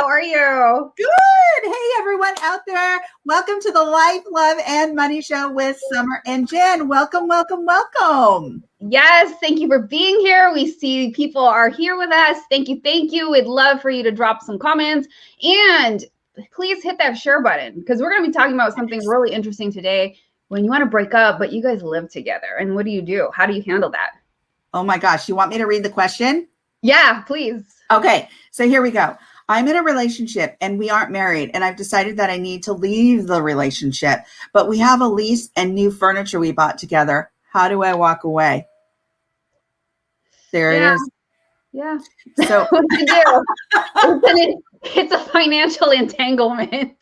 How are you? Good. Hey, everyone out there. Welcome to the Life, Love, and Money Show with Summer and Jen. Welcome, welcome, welcome. Yes, thank you for being here. We see people are here with us. Thank you. Thank you. We'd love for you to drop some comments and please hit that share button because we're going to be talking about something really interesting today. When you want to break up, but you guys live together. And what do you do? How do you handle that? Oh my gosh. You want me to read the question? Yeah, please. Okay. So here we go. I'm in a relationship and we aren't married, and I've decided that I need to leave the relationship, but we have a lease and new furniture we bought together. How do I walk away? There it is. Yeah. So what do you do? It's a financial entanglement.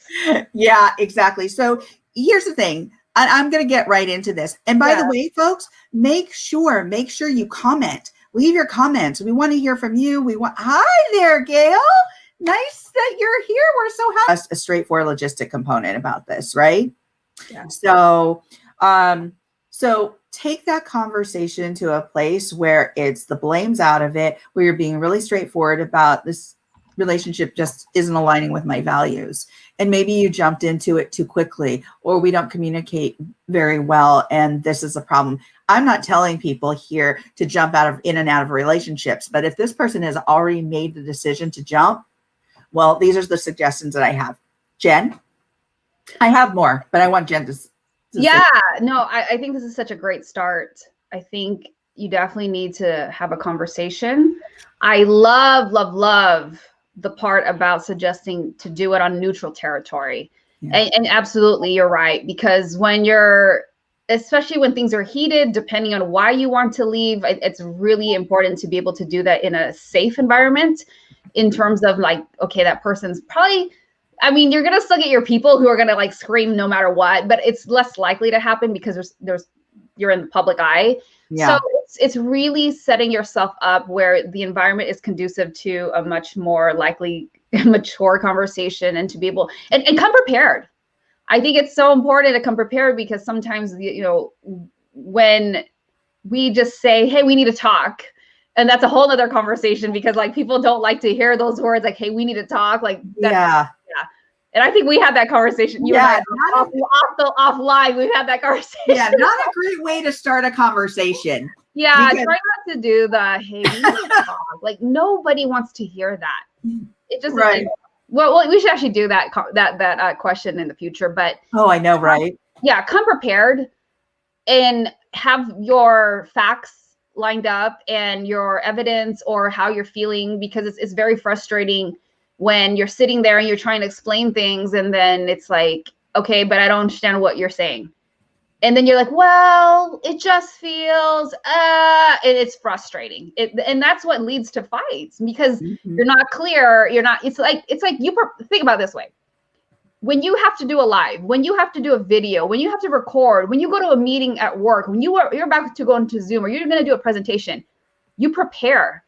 Yeah, exactly. So here's the thing. I'm going to get right into this. And by the way, folks, make sure you comment. Leave your comments. We want to hear from you. Hi there, Gail. Nice that you're here. We're so happy. A straightforward logistic component about this, right? Yeah. So take that conversation to a place where it's the blame's out of it, where you're being really straightforward about this relationship just isn't aligning with my values. And maybe you jumped into it too quickly, or we don't communicate very well. And this is a problem. I'm not telling people here to jump in and out of relationships, but if this person has already made the decision to jump, well, these are the suggestions that I have. Jen, I have more, but I want Jen to yeah, no, I think this is such a great start. I think you definitely need to have a conversation. I love the part about suggesting to do it on neutral territory. Yeah. And absolutely, you're right. Because especially when things are heated, depending on why you want to leave, it's really important to be able to do that in a safe environment in terms of like, okay, that person's probably, I mean, you're going to still get your people who are going to like scream no matter what, but it's less likely to happen because you're in the public eye. Yeah. So it's really setting yourself up where the environment is conducive to a much more likely mature conversation and to be able and come prepared. I think it's so important to come prepared because sometimes, when we just say, hey, we need to talk. And that's a whole other conversation because like people don't like to hear those words like, hey, we need to talk. Like, yeah. And I think we had that conversation. You and I offline, we've had that conversation. Yeah, not a great way to start a conversation. Yeah, try not to do the, hey, we need to talk. Like nobody wants to hear that. It just right. Well, we should actually do that question in the future. But oh, I know, right? Yeah, come prepared and have your facts lined up and your evidence or how you're feeling, because it's very frustrating when you're sitting there and you're trying to explain things and then it's like, okay, but I don't understand what you're saying. And then you're like, well, it just feels, and it's frustrating. And that's what leads to fights because you're not clear. It's like you think about it this way. When you have to do a live, when you have to do a video, when you have to record, when you go to a meeting at work, when you're about to go into Zoom or you're going to do a presentation, you prepare.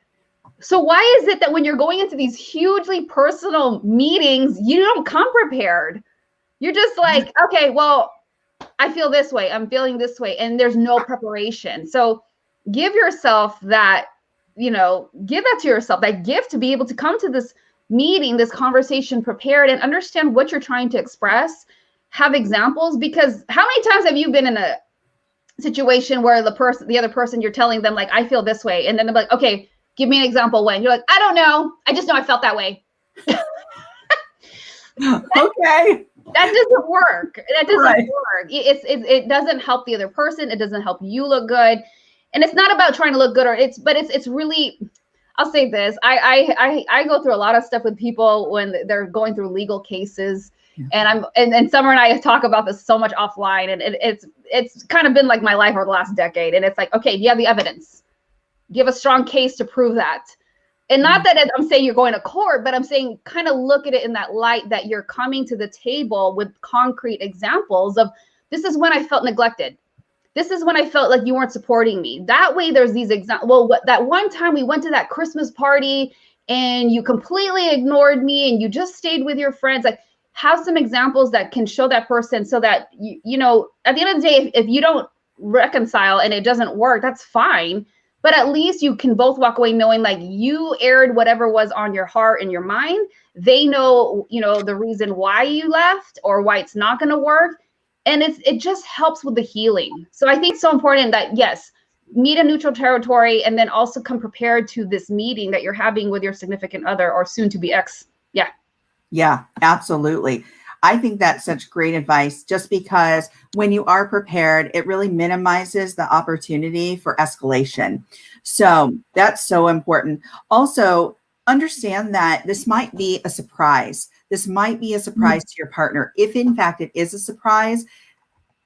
So why is it that when you're going into these hugely personal meetings, you don't come prepared? You're just like, okay, well, I feel this way. I'm feeling this way. And there's no preparation. So give yourself that, give that to yourself, that gift to be able to come to this meeting, this conversation prepared and understand what you're trying to express, have examples, because how many times have you been in a situation where the other person, you're telling them like, I feel this way. And then they're like, okay, give me an example when. You're like, I don't know. I just know I felt that way. Okay. That doesn't work. That doesn't work. It doesn't help the other person. It doesn't help you look good. And it's not about trying to look good but it's really, I'll say this. I go through a lot of stuff with people when they're going through legal cases. Yeah. And Summer and I talk about this so much offline, and it's kind of been like my life over the last decade. And it's like, okay, do you have the evidence? Do you have a strong case to prove that? And not that I'm saying you're going to court, but I'm saying kind of look at it in that light that you're coming to the table with concrete examples of, this is when I felt neglected. This is when I felt like you weren't supporting me. That way there's these examples. Well, that one time we went to that Christmas party and you completely ignored me and you just stayed with your friends. Like, have some examples that can show that person so that, at the end of the day, if you don't reconcile and it doesn't work, that's fine. but at least you can both walk away knowing like you aired whatever was on your heart and your mind. They know, the reason why you left or why it's not going to work. And it just helps with the healing. So I think it's so important that, yes, meet a neutral territory and then also come prepared to this meeting that you're having with your significant other or soon to be ex. Yeah. Yeah, absolutely. I think that's such great advice, just because when you are prepared, it really minimizes the opportunity for escalation. So that's so important. Also, understand that this might be a surprise. This might be a surprise to your partner. If in fact it is a surprise,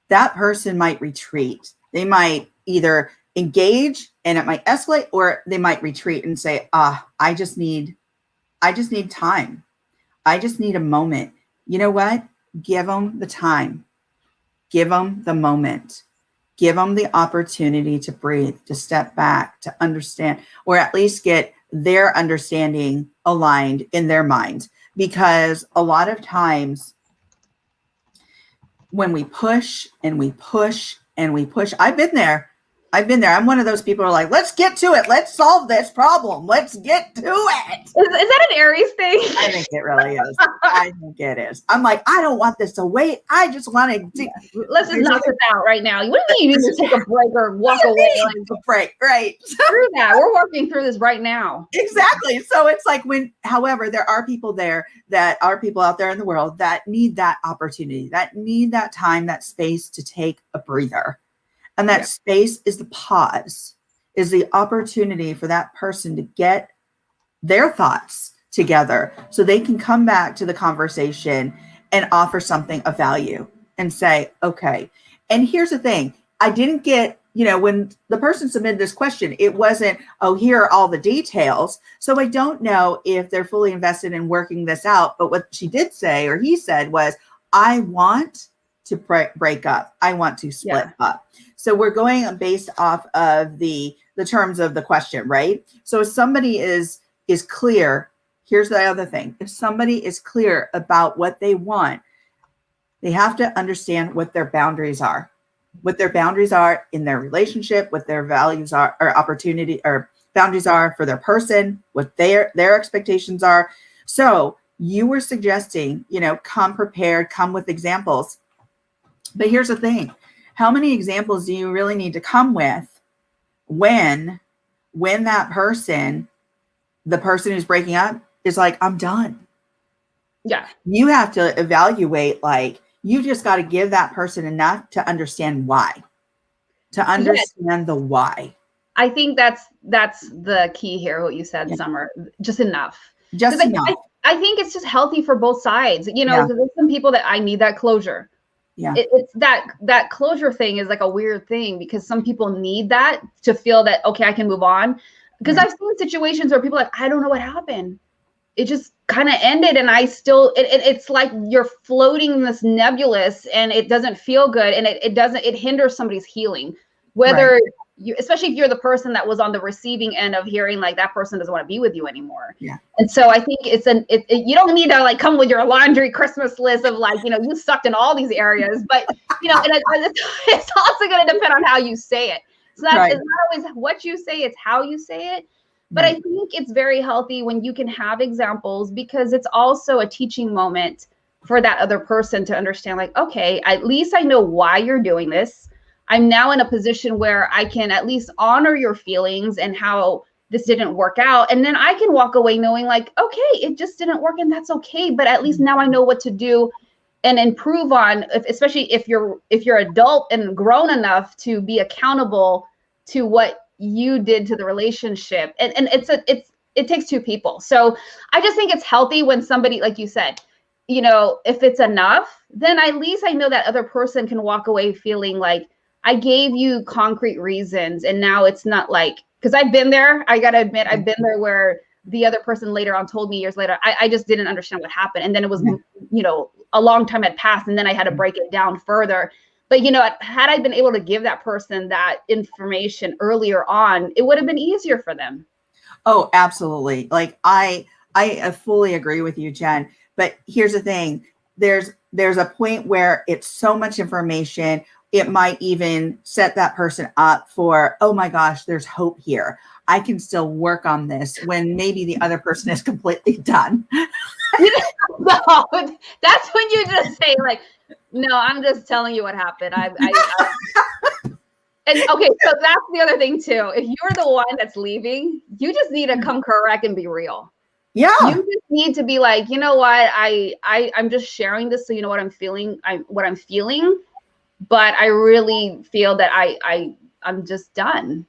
that person might retreat. They might either engage and it might escalate, or they might retreat and say, I just need time. I just need a moment. You know what? Give them the time. Give them the moment. Give them the opportunity to breathe, to step back, to understand, or at least get their understanding aligned in their mind. Because a lot of times when we push and we push and we push, I've been there. I'm one of those people who are like, let's get to it. Let's solve this problem. Let's get to it. Is that an Aries thing? I think it really is. I think it is. I'm like, I don't want this to wait. I just want to. Let's just knock this out right now. What do you mean you need to take a break or walk away? Like a break, right? Through that. We're working through this right now. Exactly. So it's like however, there are people out there in the world that need that opportunity, that need that time, that space to take a breather. And that space is the pause, is the opportunity for that person to get their thoughts together so they can come back to the conversation and offer something of value and say, okay. And here's the thing. I didn't get, when the person submitted this question, it wasn't, oh, here are all the details. So I don't know if they're fully invested in working this out. But what she did say, or he said, was, I want to break up. I want to split up. So we're going based off of the terms of the question, right? So if somebody is clear, here's the other thing. If somebody is clear about what they want, they have to understand what their boundaries are, in their relationship, what their values are, or opportunity or boundaries are for their person, what their expectations are. So you were suggesting, come prepared, come with examples. But here's the thing. How many examples do you really need to come with when that person, the person who's breaking up, is like, I'm done? Yeah. You have to evaluate, like, you just got to give that person enough to understand why, the why. I think that's the key here, what you said, Summer. Just enough. Just enough. I think it's just healthy for both sides. There's some people that I need that closure. Yeah, it's that closure thing is like a weird thing, because some people need that to feel that, okay, I can move on. Because I've seen situations where people are like, I don't know what happened. It just kind of ended, and I still, it's like you're floating in this nebulous, and it doesn't feel good, and it hinders somebody's healing. Whether you, especially if you're the person that was on the receiving end of hearing like that person doesn't want to be with you anymore. Yeah. And so I think you don't need to like come with your laundry Christmas list of like, you sucked in all these areas, but it's also going to depend on how you say it. So it's not always what you say, it's how you say it. But I think it's very healthy when you can have examples, because it's also a teaching moment for that other person to understand, like, okay, at least I know why you're doing this. I'm now in a position where I can at least honor your feelings and how this didn't work out. And then I can walk away knowing like, okay, it just didn't work, and that's okay. But at least now I know what to do and improve on, especially if you're adult and grown enough to be accountable to what you did to the relationship. And it takes two people. So I just think it's healthy when somebody, like you said, if it's enough, then at least I know that other person can walk away feeling like, I gave you concrete reasons, and now it's not like, because I've been there. I got to admit, I've been there where the other person later on told me years later, I just didn't understand what happened. And then it was, a long time had passed, and then I had to break it down further. But, had I been able to give that person that information earlier on, it would have been easier for them. Oh, absolutely. Like I fully agree with you, Jen. But here's the thing. There's a point where it's so much information. it might even set that person up for, oh my gosh, there's hope here. I can still work on this when maybe the other person is completely done. No, that's when you just say like, no, I'm just telling you what happened. And okay, so that's the other thing too. If you're the one that's leaving, you just need to come correct and be real. Yeah. You just need to be like, you know what, I'm just sharing this so you know what I'm feeling. What I'm feeling, but I really feel that I'm just done.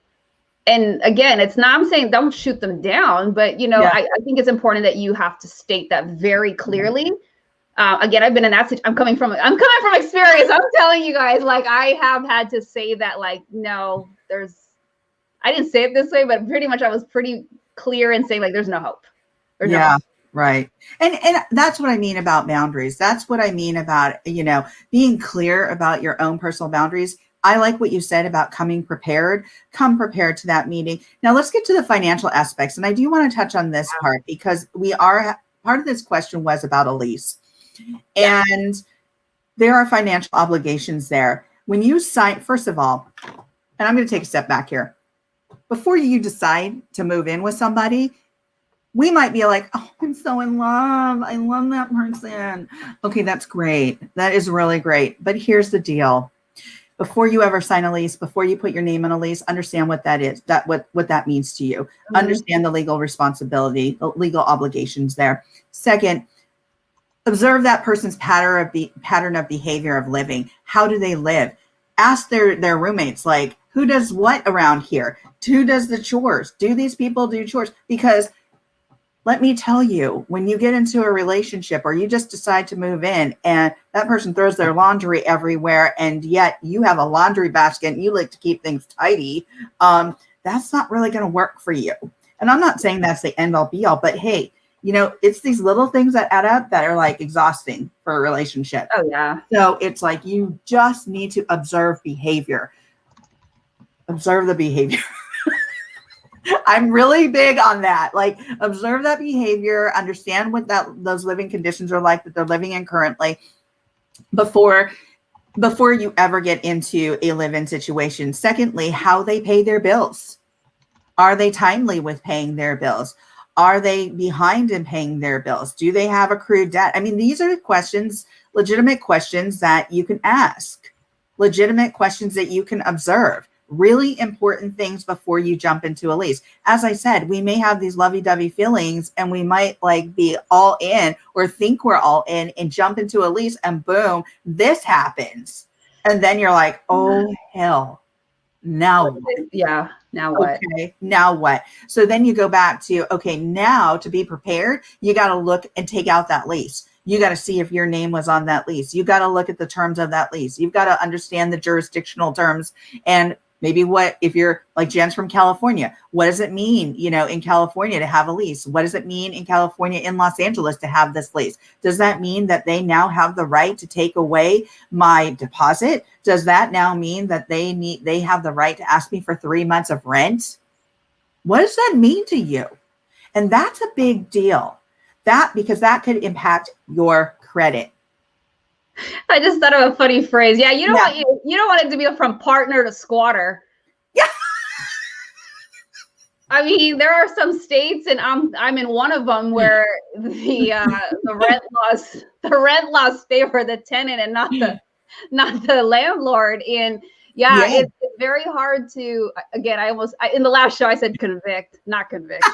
And again, it's not, I'm saying don't shoot them down, but you know, Yeah. I think it's important that you have to state that very clearly. Again, I've been in that situation. I'm coming from experience. I'm telling you guys, like I have had to say that, like, no, I didn't say it this way, but pretty much I was pretty clear in saying like, there's no hope. There's no hope. Right. And that's what I mean about boundaries. That's what I mean about, being clear about your own personal boundaries. I like what you said about coming prepared. Come prepared to that meeting. Now let's get to the financial aspects. And I do want to touch on this part because part of this question was about a lease. Yeah. And there are financial obligations there. When you sign, first of all, and I'm going to take a step back here. Before you decide to move in with somebody, we might be like, oh, I'm so in love. I love that person. Okay, that's great. That is really great. But here's the deal. Before you ever sign a lease, before you put your name on a lease, understand what that is, what that means to you. Mm-hmm. Understand the legal responsibility, the legal obligations there. Second, observe that person's pattern of behavior of living. How do they live? Ask their roommates, like, who does what around here? Who does the chores? Do these people do chores? Because let me tell you, when you get into a relationship or you just decide to move in and that person throws their laundry everywhere and yet you have a laundry basket and you like to keep things tidy, that's not really going to work for you. And I'm not saying that's the end all be all, but hey, it's these little things that add up that are like exhausting for a relationship. Oh, yeah. So it's like you just need to observe behavior. Observe the behavior. I'm really big on that. Like, observe that behavior, understand what those living conditions are like that they're living in currently before you ever get into a live-in situation. Secondly, how they pay their bills. Are they timely with paying their bills? Are they behind in paying their bills? Do they have accrued debt? I mean, these are questions, legitimate questions that you can ask, legitimate questions that you can observe. Really important things before you jump into a lease. As I said, we may have these lovey-dovey feelings and we might like be all in or think we're all in and jump into a lease and boom, this happens. And then you're like, oh, hell, now what? Yeah, now what? Okay, now what? So then you go back to, okay, now to be prepared, you got to look and take out that lease. You got to see if your name was on that lease. You got to look at the terms of that lease. You've got to understand the jurisdictional terms and maybe if you're like Jen's from California, what does it mean, in California to have a lease? What does it mean in California, in Los Angeles to have this lease? Does that mean that they now have the right to take away my deposit? Does that now mean that they have the right to ask me for 3 months of rent? What does that mean to you? And that's a big deal. Because that could impact your credit. I just thought of a funny phrase. Yeah, you don't want it to be from partner to squatter. Yeah. I mean, there are some states, and I'm in one of them where the rent laws favor the tenant and not the landlord. And yeah. It's very hard to. Again, in the last show I said convict, not convict.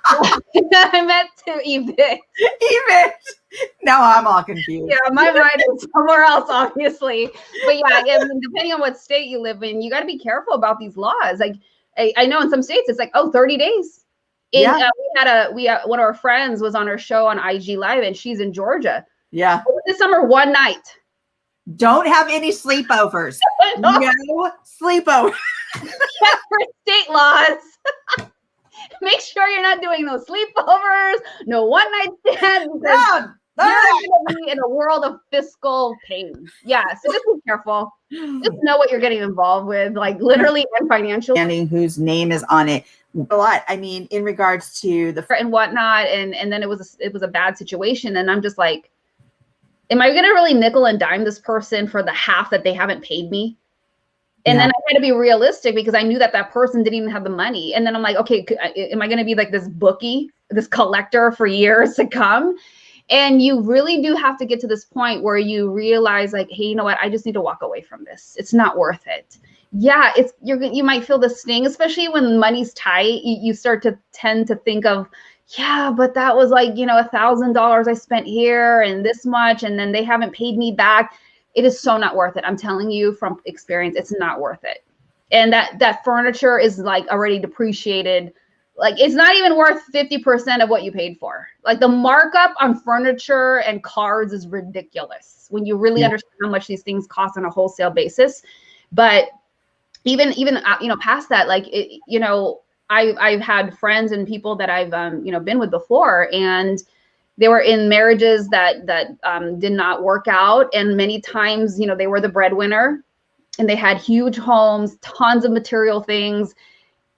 I meant to evict. Evict. Now I'm all confused. Yeah, my mind is somewhere else, obviously. But yeah, depending on what state you live in, you got to be careful about these laws. Like, I know in some states it's like, 30 days. We had one of our friends was on her show on IG Live, and she's in Georgia. Yeah. This summer, one night. Don't have any sleepovers. No sleepovers. For state laws. Make sure you're not doing no sleepovers, no one night stands. You're going to be in a world of fiscal pain. Yeah, so just be careful. Just know what you're getting involved with, like literally and financially. Whose name is on it. A lot. I mean, in regards to and whatnot, and then it was a bad situation, and I'm just like, am I going to really nickel and dime this person for the half that they haven't paid me? And Yeah. then I had to be realistic because I knew that that person didn't even have the money. And then I'm like, okay, am I going to be like this bookie, this collector for years to come? And you really do have to get to this point where you realize like, hey, you know what? I just need to walk away from this. It's not worth it. Yeah, you might feel the sting, especially when money's tight. You start to tend to think of, yeah, but that was like, you know, $1,000 I spent here and this much, and then they haven't paid me back. It is so not worth it. I'm telling you from experience, it's not worth it. And that furniture is like already depreciated. Like it's not even worth 50% of what you paid for. Like the markup on furniture and cards is ridiculous when you really understand how much these things cost on a wholesale basis. But even you know, past that, like it, you know, I've had friends and people that I've you know, been with before, and they were in marriages that did not work out, and many times, you know, they were the breadwinner, and they had huge homes, tons of material things,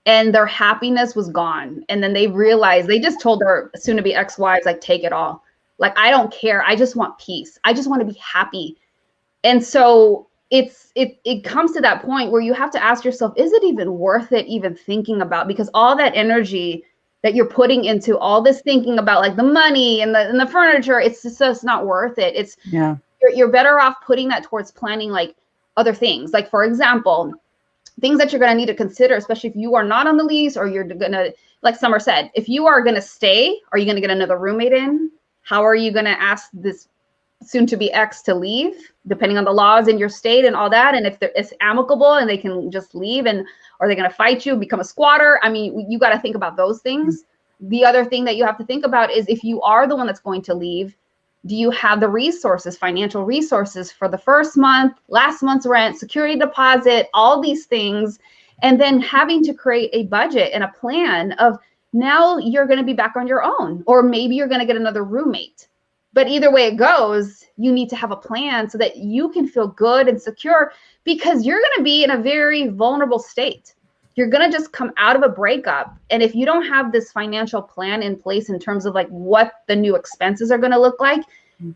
and their happiness was gone. And then they realized, they just told their soon-to-be ex-wives, like, take it all. Like, I don't care. I just want peace. I just want to be happy. And so it comes to that point where you have to ask yourself, is it even worth it even thinking about? Because all that energy that you're putting into all this thinking about like the money and the furniture, it's just not worth it. It's you're better off putting that towards planning like other things. Like for example, things that you're going to need to consider, especially if you are not on the lease, or you're going to, like Summer said, if you are going to stay, are you going to get another roommate in? How are you going to ask this soon to be ex to leave, depending on the laws in your state and all that? And if it's amicable and they can just leave, and are they going to fight you, become a squatter? I mean, you got to think about those things. The other thing that you have to think about is, if you are the one that's going to leave, do you have the resources, financial resources for the first month, last month's rent, security deposit, all these things, and then having to create a budget and a plan of, now you're going to be back on your own, or maybe you're going to get another roommate. But either way it goes, you need to have a plan so that you can feel good and secure, because you're going to be in a very vulnerable state. You're going to just come out of a breakup. And if you don't have this financial plan in place in terms of like what the new expenses are going to look like,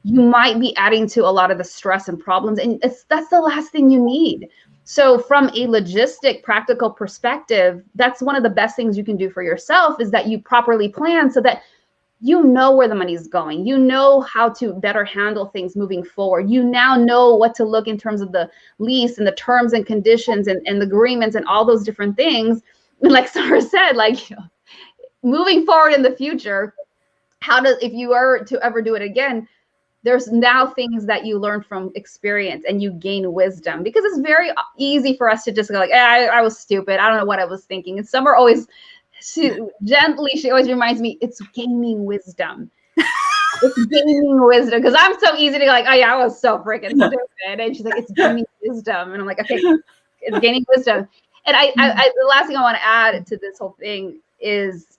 you might be adding to a lot of the stress and problems. And that's the last thing you need. So from a logistic, practical perspective, that's one of the best things you can do for yourself, is that you properly plan so that you know where the money is going. You know how to better handle things moving forward. You now know what to look in terms of the lease and the terms and conditions and the agreements and all those different things. And like Sarah said, like, you know, moving forward in the future, if you were to ever do it again, there's now things that you learn from experience and you gain wisdom, because it's very easy for us to just go like, I was stupid. I don't know what I was thinking. And some are always, she always reminds me, it's gaining wisdom. It's gaining wisdom, because I'm so easy to go like, oh yeah, I was so freaking stupid. And she's like, it's gaining wisdom. And I'm like, okay, it's gaining wisdom. And I the last thing I want to add to this whole thing is,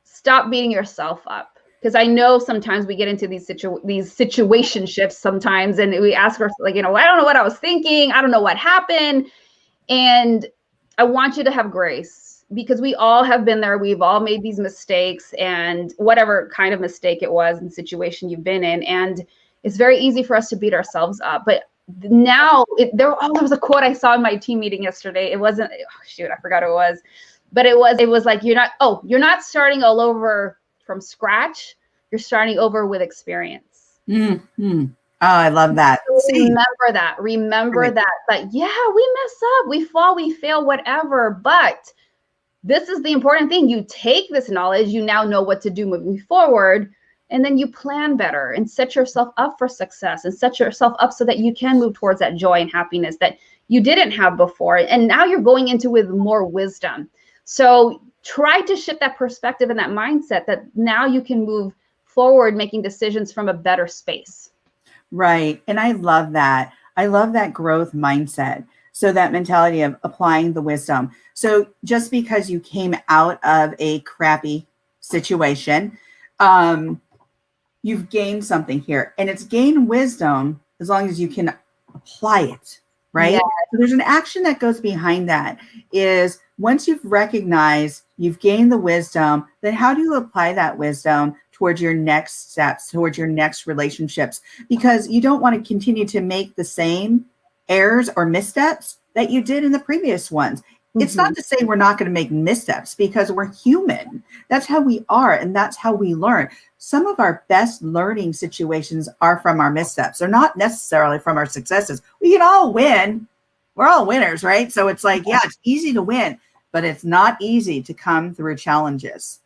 stop beating yourself up. Because I know sometimes we get into these situationships sometimes, and we ask ourselves, like, you know, I don't know what I was thinking. I don't know what happened. And I want you to have grace, because we all have been there. We've all made these mistakes, and whatever kind of mistake it was in the situation you've been in. And it's very easy for us to beat ourselves up. But now there was a quote I saw in my team meeting yesterday. It wasn't, shoot, I forgot who it was. But it was like, you're not starting all over from scratch. You're starting over with experience. Mm-hmm. Oh, I love that. So remember that. But yeah, we mess up, we fall, we fail, whatever. But this is the important thing. You take this knowledge, you now know what to do moving forward, and then you plan better and set yourself up for success, and set yourself up so that you can move towards that joy and happiness that you didn't have before. And now you're going into with more wisdom. So try to shift that perspective and that mindset, that now you can move forward making decisions from a better space. Right. And I love that. I love that growth mindset. So that mentality of applying the wisdom. So just because you came out of a crappy situation, you've gained something here, and it's gained wisdom as long as you can apply it. Right. Yeah. So there's an action that goes behind that. Is once you've recognized you've gained the wisdom, then how do you apply that wisdom towards your next steps, towards your next relationships? Because you don't want to continue to make the same errors or missteps that you did in the previous ones. It's not to say we're not going to make missteps, because we're human. That's how we are, and that's how we learn. Some of our best learning situations are from our missteps. They're not necessarily from our successes. We can all win. We're all winners, right? So it's like, yeah, it's easy to win, but it's not easy to come through challenges.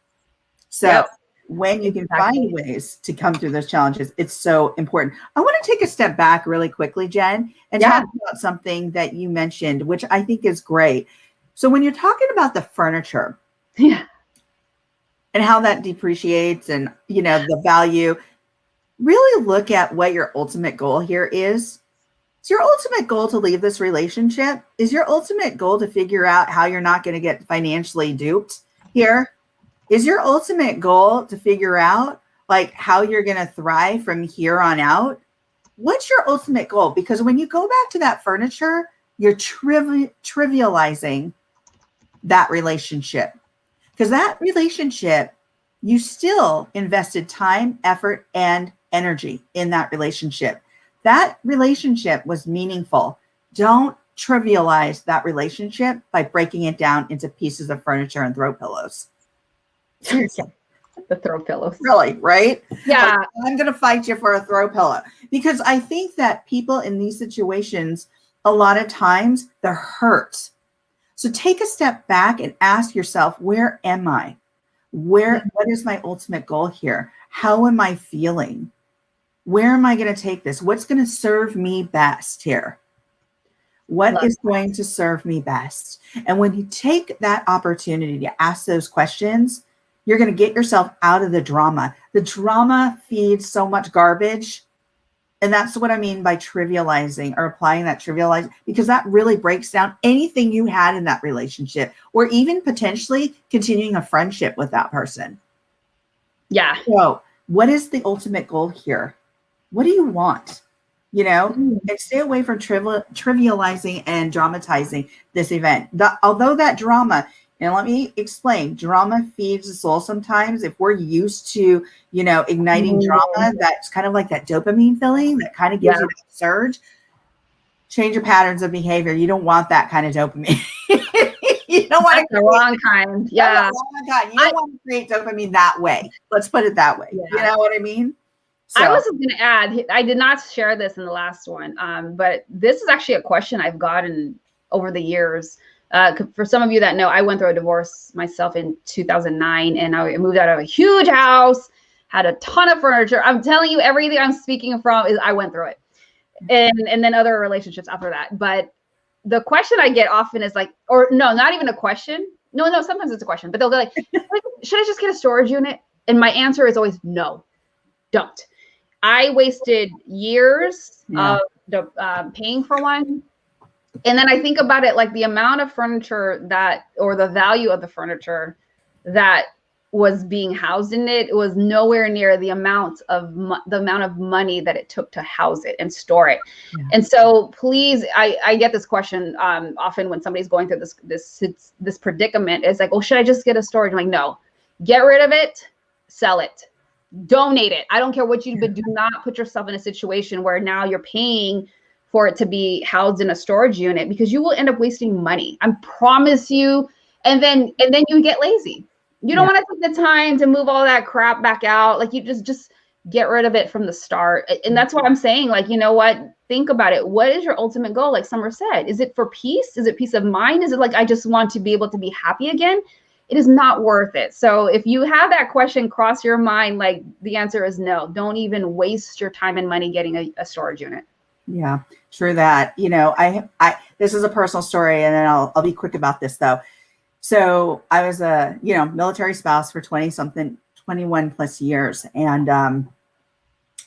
So when you can find ways to come through those challenges, it's so important. I want to take a step back really quickly, Jen, and talk about something that you mentioned, which I think is great. So when you're talking about the furniture, and how that depreciates and, you know, the value, really look at what your ultimate goal here is. Is your ultimate goal to leave this relationship? Is your ultimate goal to figure out how you're not going to get financially duped here? Is your ultimate goal to figure out like how you're going to thrive from here on out? What's your ultimate goal? Because when you go back to that furniture, you're trivializing that relationship, because that relationship, you still invested time, effort, and energy in that relationship. That relationship was meaningful. Don't trivialize that relationship by breaking it down into pieces of furniture and throw pillows. The throw pillows. Really, right? Yeah. Like, I'm going to fight you for a throw pillow, because I think that people in these situations, a lot of times they're hurt. So take a step back and ask yourself, where am I? What is my ultimate goal here? How am I feeling? Where am I going to take this? What's going to serve me best here? What is going to serve me best? And when you take that opportunity to ask those questions, you're going to get yourself out of the drama. The drama feeds so much garbage. And that's what I mean by trivializing or applying that trivializing, because that really breaks down anything you had in that relationship, or even potentially continuing a friendship with that person. Yeah. So what is the ultimate goal here? What do you want? You know, and stay away from trivializing and dramatizing this event. Although that drama, and let me explain, drama feeds the soul sometimes. If we're used to, you know, igniting drama, that's kind of like that dopamine feeling that kind of gives you that surge. Change your patterns of behavior. You don't want that kind of dopamine. You don't want the wrong kind. Yeah. You don't want to create dopamine that way. Let's put it that way. You know what I mean? So. I was going to add, I did not share this in the last one, but this is actually a question I've gotten over the years. For some of you that know, I went through a divorce myself in 2009, and I moved out of a huge house, had a ton of furniture. I'm telling you, everything I'm speaking from is I went through it, and then other relationships after that. But the question I get often is like, or no, not even a question. No, sometimes it's a question, but they'll go like, should I just get a storage unit? And my answer is always no, don't. I wasted years of paying for one. And then I think about it like the amount of furniture that, or the value of the furniture that was being housed in it, was nowhere near the amount of money that it took to house it and store it. Yeah. And so please, I get this question often when somebody's going through this predicament. It's like, oh, should I just get a storage? I'm like, no, get rid of it, sell it. Donate it. I don't care what you do, but do not put yourself in a situation where now you're paying for it to be housed in a storage unit, because you will end up wasting money. I promise you. And then you get lazy. You don't want to take the time to move all that crap back out. Like, you just get rid of it from the start. And that's what I'm saying. Like, you know what? Think about it. What is your ultimate goal? Like Summer said, is it for peace? Is it peace of mind? Is it like, I just want to be able to be happy again? It is not worth it. So if you have that question cross your mind, like, the answer is no. Don't even waste your time and money getting a storage unit. Yeah, true that. You know, I this is a personal story, and then I'll be quick about this though. So I was a, you know, military spouse for 21 plus years. And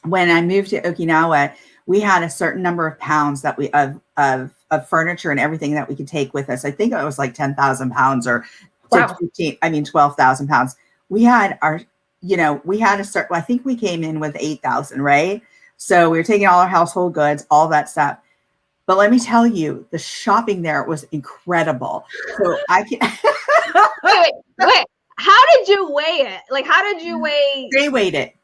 when I moved to Okinawa, we had a certain number of pounds that we of furniture and everything that we could take with us. I think it was like 10,000 pounds or 12,000 pounds. We had our, you know, we had a certain, I think we came in with 8,000, right? So we were taking all our household goods, all that stuff. But let me tell you, the shopping there was incredible. So I can wait. How did you weigh it? Like, how did you weigh? They weighed it.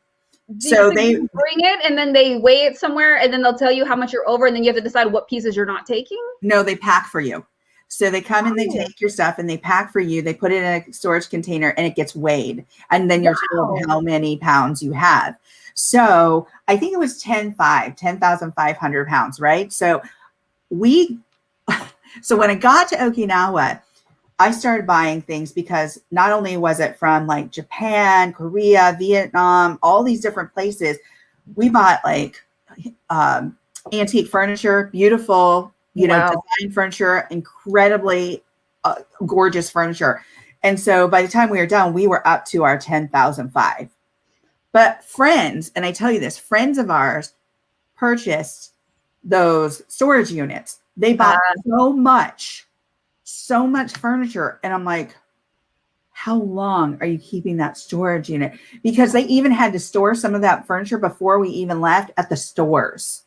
Because you bring it and then they weigh it somewhere and then they'll tell you how much you're over and then you have to decide what pieces you're not taking? No, they pack for you. So they come and they take your stuff and they pack for you. They put it in a storage container and it gets weighed. And then you're told how many pounds you have. So I think it was 10,500 pounds, right? So when I got to Okinawa, I started buying things because not only was it from like Japan, Korea, Vietnam, all these different places, we bought like antique furniture, beautiful, design furniture, incredibly gorgeous furniture. And so by the time we were done, we were up to our 10,005. But friends, and I tell you this, friends of ours purchased those storage units. They bought so much furniture. And I'm like, how long are you keeping that storage unit? Because they even had to store some of that furniture before we even left at the stores.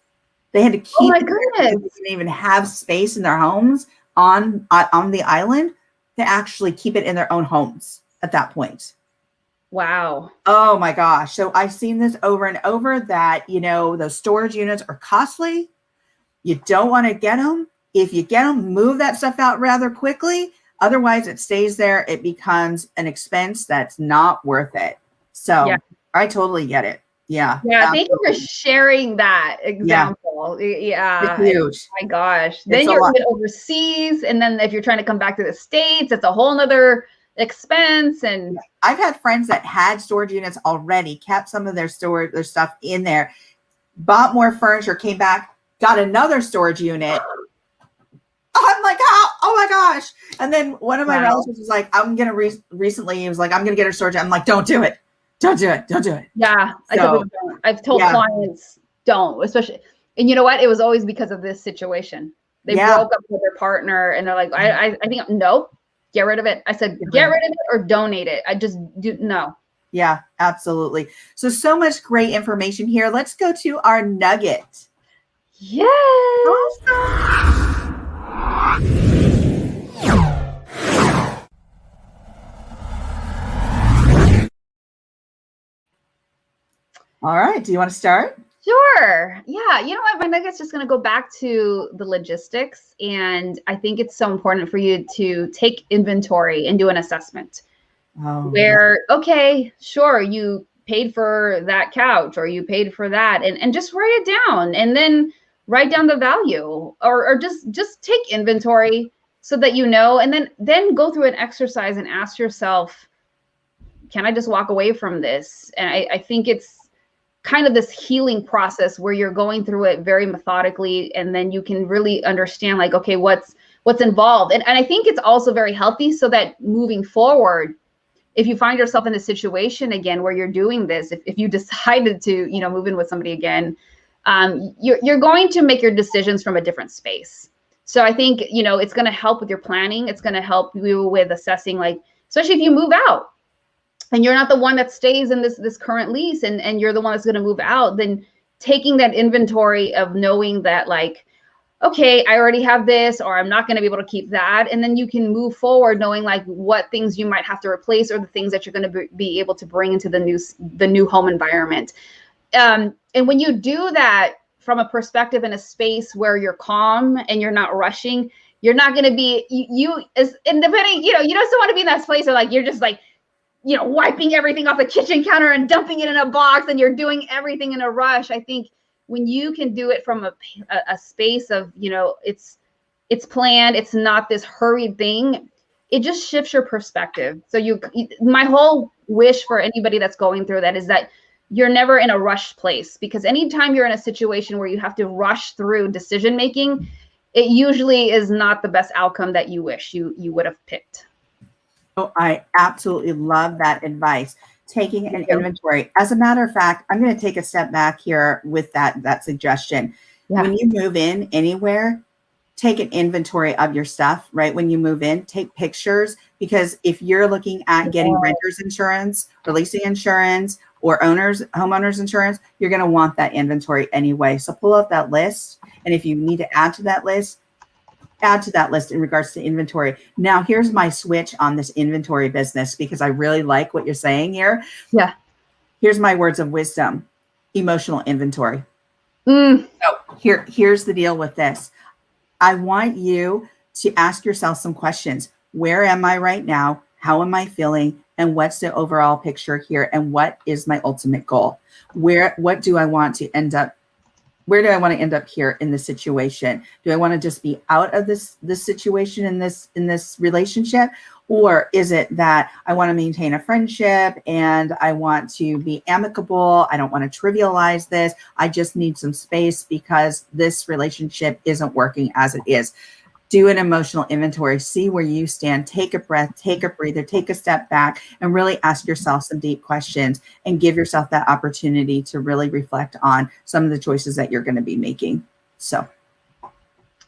They had to keep oh my goodness. They didn't even have space in their homes on the island to actually keep it in their own homes at that point. Wow. Oh my gosh. So I've seen this over and over that, those storage units are costly. You don't want to get them. If you get them, move that stuff out rather quickly. Otherwise, it stays there. It becomes an expense that's not worth it. So I totally get it. Yeah. Yeah. Absolutely. Thank you for sharing that example. Yeah. It's huge. Oh my gosh. Then you're even overseas. And then if you're trying to come back to the States, it's a whole nother expense. And I've had friends that had storage units already, kept some of their stuff in there, bought more furniture, came back, got another storage unit. I'm like, oh my gosh. And then one of my relatives was like, I'm going to recently, he was like, I'm going to get her storage. I'm like, don't do it. Don't do it. Don't do it. Yeah. So, I've told clients don't, especially, and you know what? It was always because of this situation. They broke up with their partner and they're like, I think, nope, get rid of it. I said, get rid of it or donate it. I just no. Yeah, absolutely. So much great information here. Let's go to our nugget. Yes. Awesome. All right. Do you want to start? Sure. Yeah. You know what? My nugget's just going to go back to the logistics. And I think it's so important for you to take inventory and do an assessment okay, sure, you paid for that couch or you paid for that and just write it down and then write down the value or just take inventory so that and then go through an exercise and ask yourself, can I just walk away from this? And I think it's kind of this healing process where you're going through it very methodically and then you can really understand like, okay, what's involved. And I think it's also very healthy so that moving forward, if you find yourself in a situation again where you're doing this, if you decided to, move in with somebody again, you're going to make your decisions from a different space. So I think, it's going to help with your planning. It's going to help you with assessing, like, especially if you move out and you're not the one that stays in this current lease and you're the one that's going to move out, then taking that inventory of knowing that like, okay, I already have this, or I'm not going to be able to keep that. And then you can move forward knowing like what things you might have to replace or the things that you're going to be able to bring into the new home environment. And when you do that from a perspective in a space where you're calm and you're not rushing, you're not going to be, you as independent, you don't still want to be in that place where like, you're just like, wiping everything off the kitchen counter and dumping it in a box and you're doing everything in a rush. I think when you can do it from a space of, it's planned, it's not this hurried thing, it just shifts your perspective. So my whole wish for anybody that's going through that is that you're never in a rushed place, because anytime you're in a situation where you have to rush through decision making, it usually is not the best outcome that you wish you would have picked. Oh, I absolutely love that advice. Taking an inventory. As a matter of fact, I'm going to take a step back here with that suggestion. Yeah. When you move in anywhere, take an inventory of your stuff, right? When you move in, take pictures, because if you're looking at getting renter's insurance or leasing insurance or homeowners insurance, you're going to want that inventory anyway. So pull up that list. And if you need to add to that list in regards to inventory. Now, here's my switch on this inventory business, because I really like what you're saying here. Yeah. Here's my words of wisdom. emotional inventory. Mm. So here's the deal with this. I want you to ask yourself some questions. Where am I right now? How am I feeling? And what's the overall picture here? And what is my ultimate goal? What do I want to end up? Where do I want to end up here in this situation? Do I want to just be out of this situation in this relationship? Or is it that I want to maintain a friendship and I want to be amicable? I don't want to trivialize this. I just need some space because this relationship isn't working as it is. Do an emotional inventory, see where you stand, take a breath, take a breather, take a step back, and really ask yourself some deep questions and give yourself that opportunity to really reflect on some of the choices that you're going to be making. So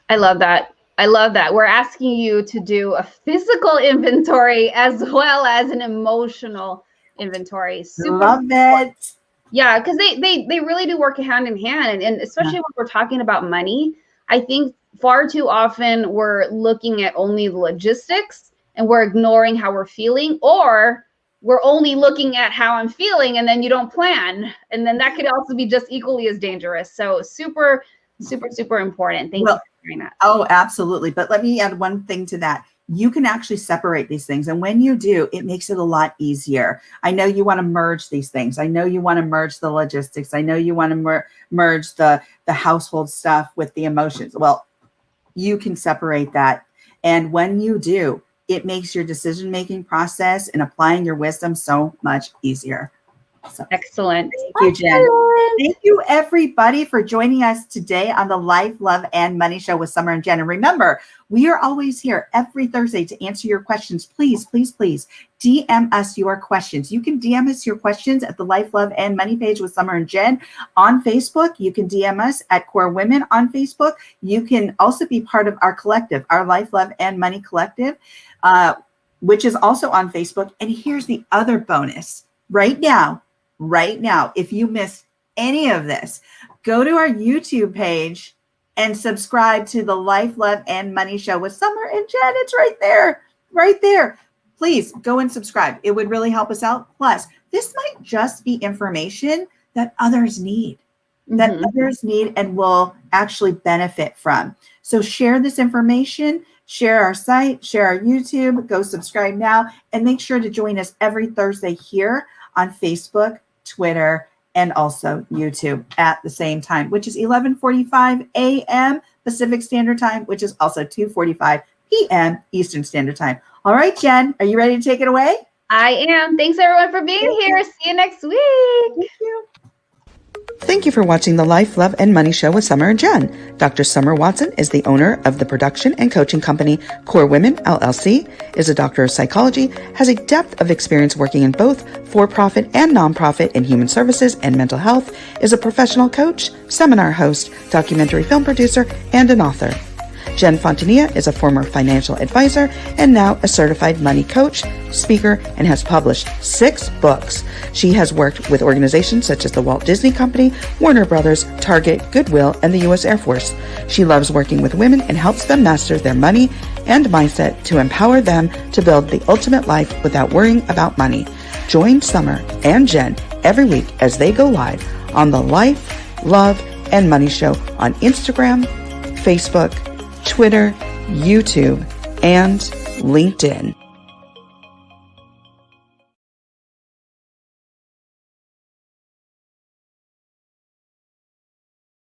I love that. I love that. We're asking you to do a physical inventory as well as an emotional inventory. Super love it. Yeah, because they really do work hand in hand. And especially when we're talking about money, I think far too often we're looking at only the logistics and we're ignoring how we're feeling, or we're only looking at how I'm feeling and then you don't plan. And then that could also be just equally as dangerous. So super, super, super important. Thank you for sharing that. Oh, absolutely. But let me add one thing to that. You can actually separate these things. And when you do, it makes it a lot easier. I know you want to merge these things. I know you want to merge the logistics. I know you want to merge the household stuff with the emotions. Well, you can separate that. And when you do, it makes your decision-making process and applying your wisdom so much easier. So, excellent. Thank you, Jen. Thank you, everybody, for joining us today on the Life, Love, and Money Show with Summer and Jen. And remember, we are always here every Thursday to answer your questions. Please, please, please DM us your questions. You can DM us your questions at the Life, Love, and Money page with Summer and Jen on Facebook. You can DM us at Core Women on Facebook. You can also be part of our collective, our Life, Love, and Money collective, which is also on Facebook. And here's the other bonus. Right now, if you missed any of this, go to our YouTube page and subscribe to the Life, Love, and Money Show with Summer and Jen. It's right there. Please go and subscribe. It would really help us out. Plus, this might just be information that others need, and will actually benefit from. So share this information, share our site, share our YouTube, go subscribe now, and make sure to join us every Thursday here on Facebook, Twitter, and also YouTube at the same time, which is 11:45 a.m. Pacific Standard Time, which is also 2:45 p.m. Eastern Standard Time. All right, Jen, are you ready to take it away? I am. Thanks, everyone, for being here. See you next week. Thank you. Thank you for watching the Life, Love, and Money Show with Summer and Jen. Dr. Summer Watson is the owner of the production and coaching company Core Women, LLC, is a doctor of psychology, has a depth of experience working in both for-profit and nonprofit in human services and mental health, is a professional coach, seminar host, documentary film producer, and an author. Jen Fontania is a former financial advisor and now a certified money coach, speaker, and has published 6 books. She has worked with organizations such as the Walt Disney Company, Warner Brothers, Target, Goodwill, and the U.S. Air Force. She loves working with women and helps them master their money and mindset to empower them to build the ultimate life without worrying about money. Join Summer and Jen every week as they go live on the Life, Love, and Money Show on Instagram, Facebook, Twitter, YouTube, and LinkedIn.